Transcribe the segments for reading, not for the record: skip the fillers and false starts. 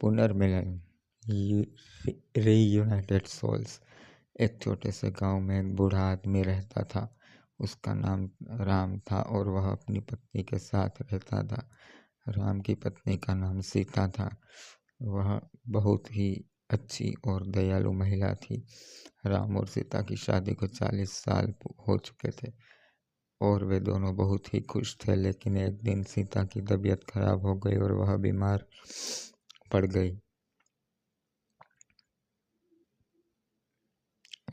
पुनर्मिलन। Reunited souls. एक छोटे से गांव में एक बूढ़ा आदमी रहता था। उसका नाम राम था और वह अपनी पत्नी के साथ रहता था। राम की पत्नी का नाम सीता था। वह बहुत ही अच्छी और दयालु महिला थी। राम और सीता की शादी को 40 साल हो चुके थे और वे दोनों बहुत ही खुश थे। लेकिन एक दिन सीता की तबीयत खराब हो गई और वह बीमार पड़ गई।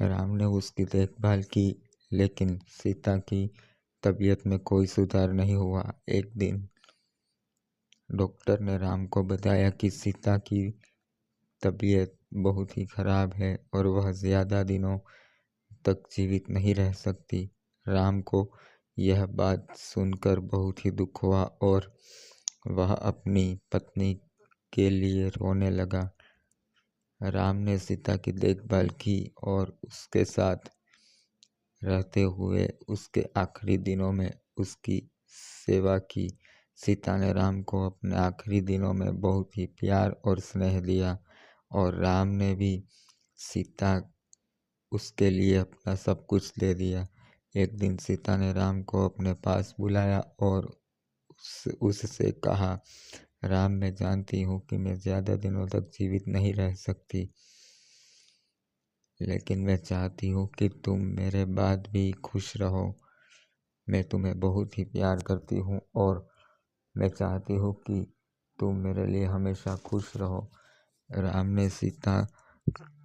राम ने उसकी देखभाल की, लेकिन सीता की तबीयत में कोई सुधार नहीं हुआ। एक दिन डॉक्टर ने राम को बताया कि सीता की तबीयत बहुत ही खराब है और वह ज़्यादा दिनों तक जीवित नहीं रह सकती। राम को यह बात सुनकर बहुत ही दुख हुआ और वह अपनी पत्नी के लिए रोने लगा। राम ने सीता की देखभाल की और उसके साथ रहते हुए उसके आखिरी दिनों में उसकी सेवा की। सीता ने राम को अपने आखिरी दिनों में बहुत ही प्यार और स्नेह दिया और राम ने भी सीता उसके लिए अपना सब कुछ दे दिया। एक दिन सीता ने राम को अपने पास बुलाया और उससे कहा, राम, मैं जानती हूँ कि मैं ज़्यादा दिनों तक जीवित नहीं रह सकती, लेकिन मैं चाहती हूँ कि तुम मेरे बाद भी खुश रहो। मैं तुम्हें बहुत ही प्यार करती हूँ और मैं चाहती हूँ कि तुम मेरे लिए हमेशा खुश रहो। राम ने सीता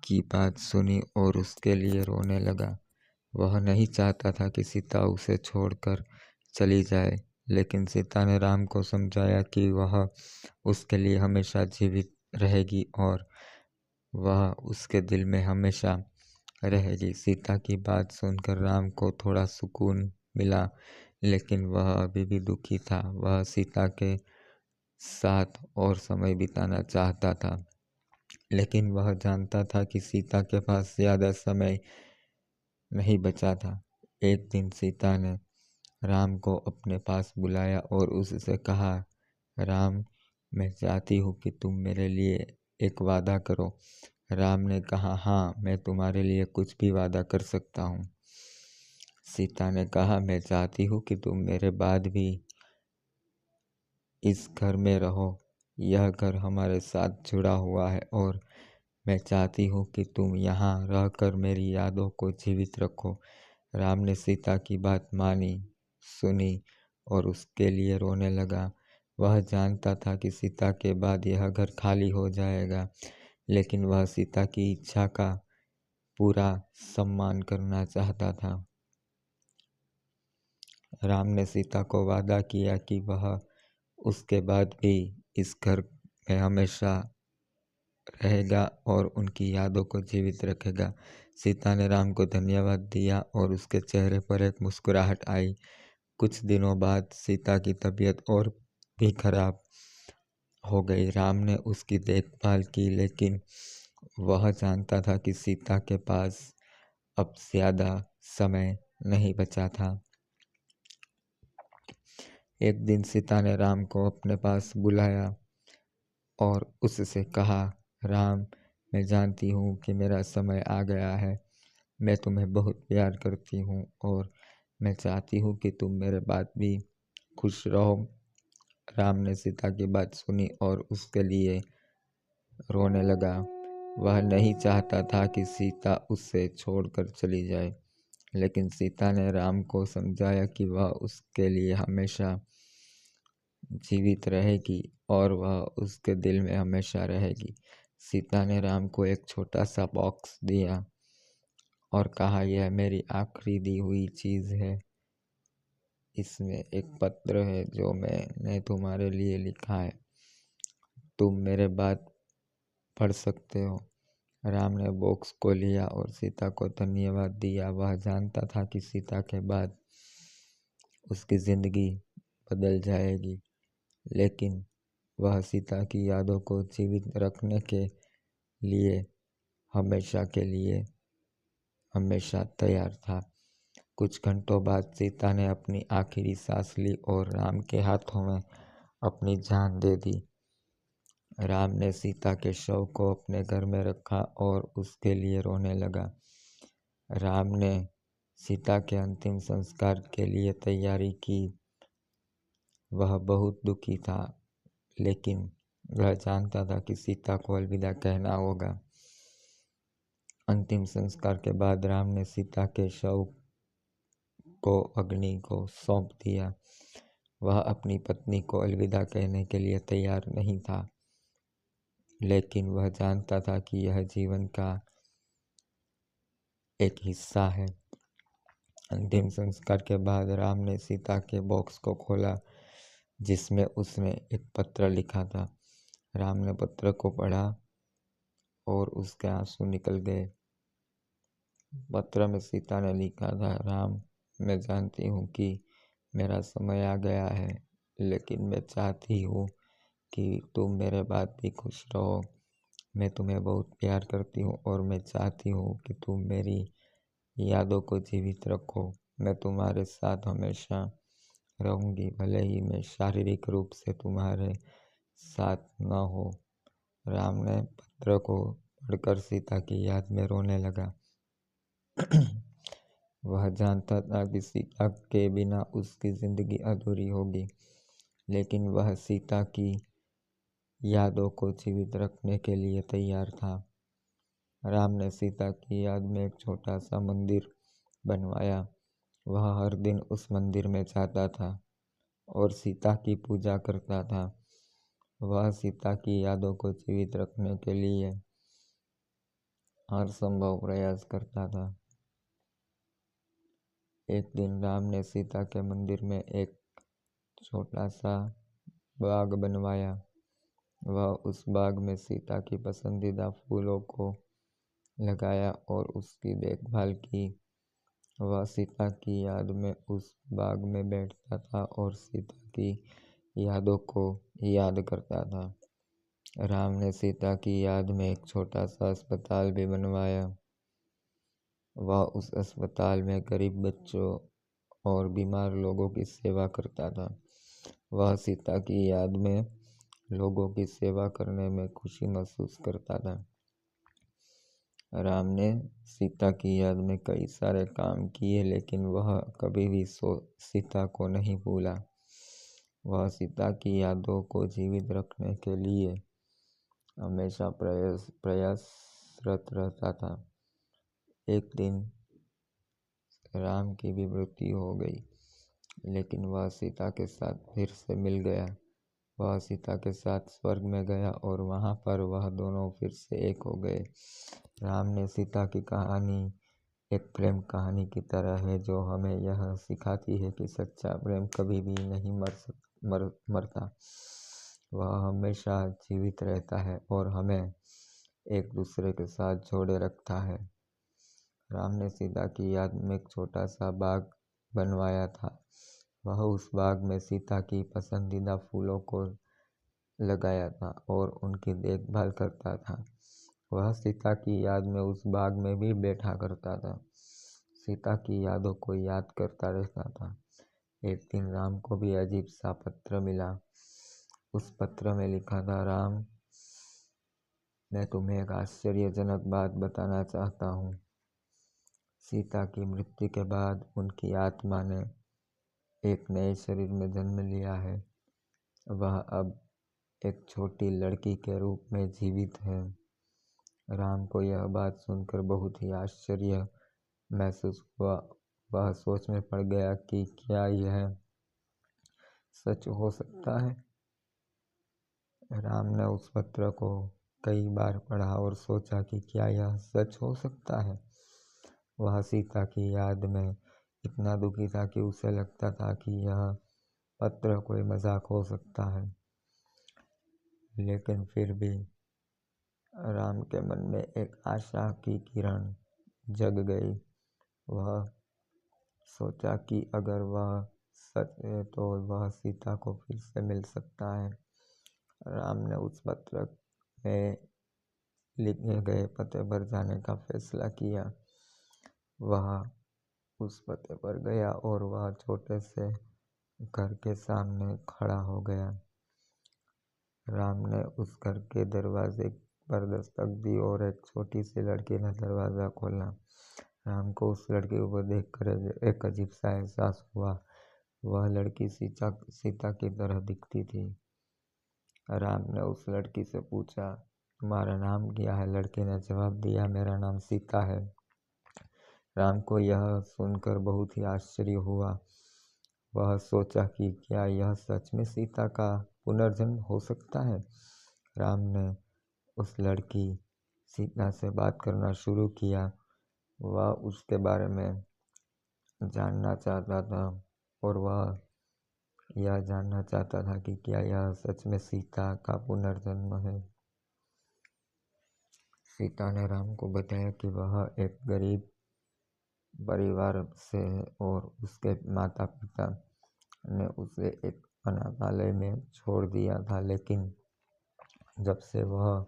की बात सुनी और उसके लिए रोने लगा। वह नहीं चाहता था कि सीता उसे छोड़कर चली जाए, लेकिन सीता ने राम को समझाया कि वह उसके लिए हमेशा जीवित रहेगी और वह उसके दिल में हमेशा रहेगी। सीता की बात सुनकर राम को थोड़ा सुकून मिला, लेकिन वह अभी भी दुखी था। वह सीता के साथ और समय बिताना चाहता था, लेकिन वह जानता था कि सीता के पास ज़्यादा समय नहीं बचा था। एक दिन सीता ने राम को अपने पास बुलाया और उससे कहा, राम, मैं चाहती हूँ कि तुम मेरे लिए एक वादा करो। राम ने कहा, हाँ, मैं तुम्हारे लिए कुछ भी वादा कर सकता हूँ। सीता ने कहा, मैं चाहती हूँ कि तुम मेरे बाद भी इस घर में रहो। यह घर हमारे साथ जुड़ा हुआ है और मैं चाहती हूँ कि तुम यहाँ रहकर मेरी यादों को जीवित रखो। राम ने सीता की बात मानी, सुनी और उसके लिए रोने लगा। वह जानता था कि सीता के बाद यह घर खाली हो जाएगा, लेकिन वह सीता की इच्छा का पूरा सम्मान करना चाहता था। राम ने सीता को वादा किया कि वह उसके बाद भी इस घर में हमेशा रहेगा और उनकी यादों को जीवित रखेगा। सीता ने राम को धन्यवाद दिया और उसके चेहरे पर एक मुस्कुराहट आई। कुछ दिनों बाद सीता की तबीयत और भी खराब हो गई। राम ने उसकी देखभाल की, लेकिन वह जानता था कि सीता के पास अब ज़्यादा समय नहीं बचा था। एक दिन सीता ने राम को अपने पास बुलाया और उससे कहा, राम, मैं जानती हूँ कि मेरा समय आ गया है। मैं तुम्हें बहुत प्यार करती हूँ और मैं चाहती हूँ कि तुम मेरे बाद भी खुश रहो। राम ने सीता की बात सुनी और उसके लिए रोने लगा। वह नहीं चाहता था कि सीता उससे छोड़कर चली जाए, लेकिन सीता ने राम को समझाया कि वह उसके लिए हमेशा जीवित रहेगी और वह उसके दिल में हमेशा रहेगी। सीता ने राम को एक छोटा सा बॉक्स दिया और कहा, यह मेरी आखिरी दी हुई चीज़ है। इसमें एक पत्र है जो मैंने तुम्हारे लिए लिखा है। तुम मेरे बात पढ़ सकते हो। राम ने बॉक्स को लिया और सीता को धन्यवाद दिया। वह जानता था कि सीता के बाद उसकी ज़िंदगी बदल जाएगी, लेकिन वह सीता की यादों को जीवित रखने के लिए हमेशा के लिए हमेशा तैयार था। कुछ घंटों बाद सीता ने अपनी आखिरी सांस ली और राम के हाथों में अपनी जान दे दी। राम ने सीता के शव को अपने घर में रखा और उसके लिए रोने लगा। राम ने सीता के अंतिम संस्कार के लिए तैयारी की। वह बहुत दुखी था, लेकिन वह जानता था कि सीता को अलविदा कहना होगा। अंतिम संस्कार के बाद राम ने सीता के शव को अग्नि को सौंप दिया। वह अपनी पत्नी को अलविदा कहने के लिए तैयार नहीं था, लेकिन वह जानता था कि यह जीवन का एक हिस्सा है। अंतिम संस्कार के बाद राम ने सीता के बॉक्स को खोला, जिसमें उसने एक पत्र लिखा था। राम ने पत्र को पढ़ा और उसके आंसू निकल गए। पत्र में सीता ने लिखा था, राम, मैं जानती हूँ कि मेरा समय आ गया है, लेकिन मैं चाहती हूँ कि तुम मेरे बाद भी खुश रहो। मैं तुम्हें बहुत प्यार करती हूँ और मैं चाहती हूँ कि तुम मेरी यादों को जीवित रखो। मैं तुम्हारे साथ हमेशा रहूंगी, भले ही मैं शारीरिक रूप से तुम्हारे साथ न हो। राम ने पत्र को पढ़कर सीता की याद में रोने लगा। वह जानता था कि सीता के बिना उसकी जिंदगी अधूरी होगी, लेकिन वह सीता की यादों को जीवित रखने के लिए तैयार था। राम ने सीता की याद में एक छोटा सा मंदिर बनवाया। वह हर दिन उस मंदिर में जाता था और सीता की पूजा करता था। वह सीता की यादों को जीवित रखने के लिए हर संभव प्रयास करता था। एक दिन राम ने सीता के मंदिर में एक छोटा सा बाग बनवाया। वह उस बाग में सीता की पसंदीदा फूलों को लगाया और उसकी देखभाल की। वह सीता की याद में उस बाग में बैठता था और सीता की यादों को याद करता था। राम ने सीता की याद में एक छोटा सा अस्पताल भी बनवाया। वह उस अस्पताल में गरीब बच्चों और बीमार लोगों की सेवा करता था। वह सीता की याद में लोगों की सेवा करने में खुशी महसूस करता था। राम ने सीता की याद में कई सारे काम किए, लेकिन वह कभी भी सीता को नहीं भूला। वह सीता की यादों को जीवित रखने के लिए हमेशा प्रयासरत रहता था। एक दिन राम की भी मृत्यु हो गई, लेकिन वह सीता के साथ फिर से मिल गया। वह सीता के साथ स्वर्ग में गया और वहां पर वह दोनों फिर से एक हो गए। राम ने सीता की कहानी एक प्रेम कहानी की तरह है, जो हमें यह सिखाती है कि सच्चा प्रेम कभी भी नहीं मरता। वह हमेशा जीवित रहता है और हमें एक दूसरे के साथ जोड़े रखता है। राम ने सीता की याद में एक छोटा सा बाग बनवाया था। वह उस बाग में सीता की पसंदीदा फूलों को लगाया था और उनकी देखभाल करता था। वह सीता की याद में उस बाग में भी बैठा करता था, सीता की यादों को याद करता रहता था। एक दिन राम को भी अजीब सा पत्र मिला। उस पत्र में लिखा था, राम, मैं तुम्हें एक आश्चर्यजनक बात बताना चाहता हूँ। सीता की मृत्यु के बाद उनकी आत्मा ने एक नए शरीर में जन्म लिया है। वह अब एक छोटी लड़की के रूप में जीवित है। राम को यह बात सुनकर बहुत ही आश्चर्य महसूस हुआ। वह सोच में पड़ गया कि क्या यह सच हो सकता है। राम ने उस पत्र को कई बार पढ़ा और सोचा कि क्या यह सच हो सकता है। वह सीता की याद में इतना दुखी था कि उसे लगता था कि यह पत्र कोई मजाक हो सकता है। लेकिन फिर भी राम के मन में एक आशा की किरण जग गई। वह सोचा कि अगर वह सच है तो वह सीता को फिर से मिल सकता है। राम ने उस पत्र में लिखे गए पते पर जाने का फैसला किया। वह उस पते पर गया और वह छोटे से घर के सामने खड़ा हो गया। राम ने उस घर के दरवाजे पर दस्तक दी और एक छोटी सी लड़की ने दरवाज़ा खोला। राम को उस लड़की को देखकर एक अजीब सा एहसास हुआ। वह लड़की सीता की तरह दिखती थी। राम ने उस लड़की से पूछा, तुम्हारा नाम क्या है? लड़की ने जवाब दिया, मेरा नाम सीता है। राम को यह सुनकर बहुत ही आश्चर्य हुआ। वह सोचा कि क्या यह सच में सीता का पुनर्जन्म हो सकता है। राम ने उस लड़की सीता से बात करना शुरू किया। वह उसके बारे में जानना चाहता था और वह यह जानना चाहता था कि क्या यह सच में सीता का पुनर्जन्म है। सीता ने राम को बताया कि वह एक गरीब परिवार से है और उसके माता पिता ने उसे एक अनाथालय में छोड़ दिया था, लेकिन जब से वह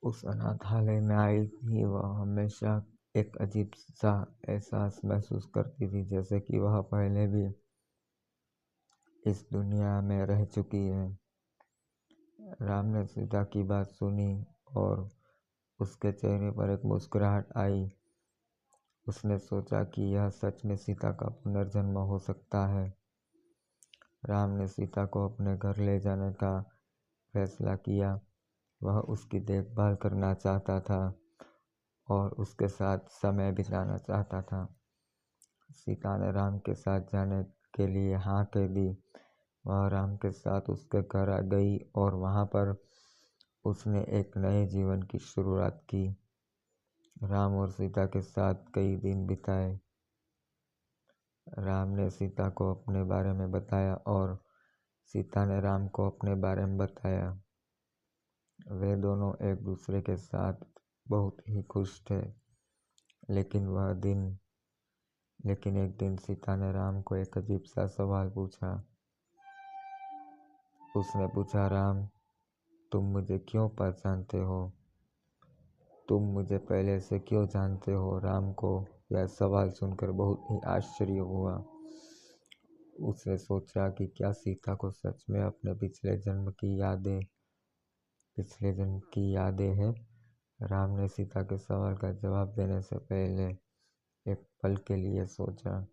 उस अनाथालय में आई थी वह हमेशा एक अजीब सा एहसास महसूस करती थी, जैसे कि वह पहले भी इस दुनिया में रह चुकी है। राम ने सीता की बात सुनी और उसके चेहरे पर एक मुस्कुराहट आई। उसने सोचा कि यह सच में सीता का पुनर्जन्म हो सकता है। राम ने सीता को अपने घर ले जाने का फैसला किया। वह उसकी देखभाल करना चाहता था और उसके साथ समय बिताना चाहता था। सीता ने राम के साथ जाने के लिए हाँ कह दी। वह राम के साथ उसके घर आ गई और वहाँ पर उसने एक नए जीवन की शुरुआत की। राम और सीता के साथ कई दिन बिताए। राम ने सीता को अपने बारे में बताया और सीता ने राम को अपने बारे में बताया। वे दोनों एक दूसरे के साथ बहुत ही खुश थे। लेकिन एक दिन सीता ने राम को एक अजीब सा सवाल पूछा। उसने पूछा, राम, तुम मुझे क्यों पहचानते हो? तुम मुझे पहले से क्यों जानते हो? राम को यह सवाल सुनकर बहुत ही आश्चर्य हुआ। उसने सोचा कि क्या सीता को सच में अपने पिछले जन्म की यादें हैं। राम ने सीता के सवाल का जवाब देने से पहले एक पल के लिए सोचा।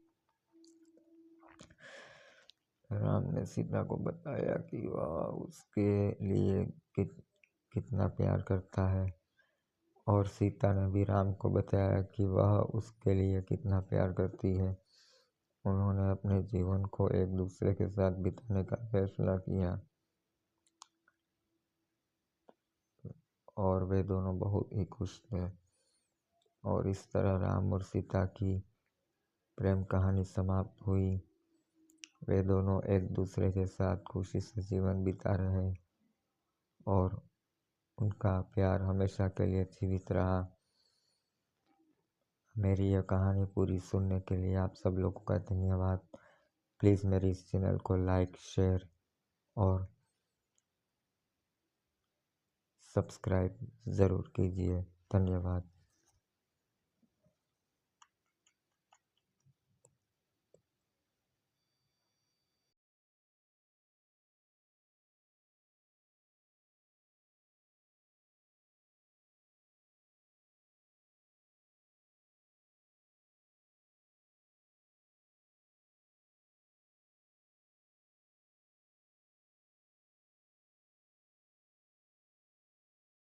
राम ने सीता को बताया कि वह उसके लिए कितना प्यार करता है और सीता ने भी राम को बताया कि वह उसके लिए कितना प्यार करती है। उन्होंने अपने जीवन को एक दूसरे के साथ बिताने का फैसला किया और वे दोनों बहुत ही खुश थे। और इस तरह राम और सीता की प्रेम कहानी समाप्त हुई। वे दोनों एक दूसरे के साथ खुशी से जीवन बिता रहे और उनका प्यार हमेशा के लिए जीवित रहा। मेरी यह कहानी पूरी सुनने के लिए आप सब लोगों का धन्यवाद। प्लीज़ मेरे इस चैनल को लाइक, शेयर और सब्सक्राइब ज़रूर कीजिए। धन्यवाद।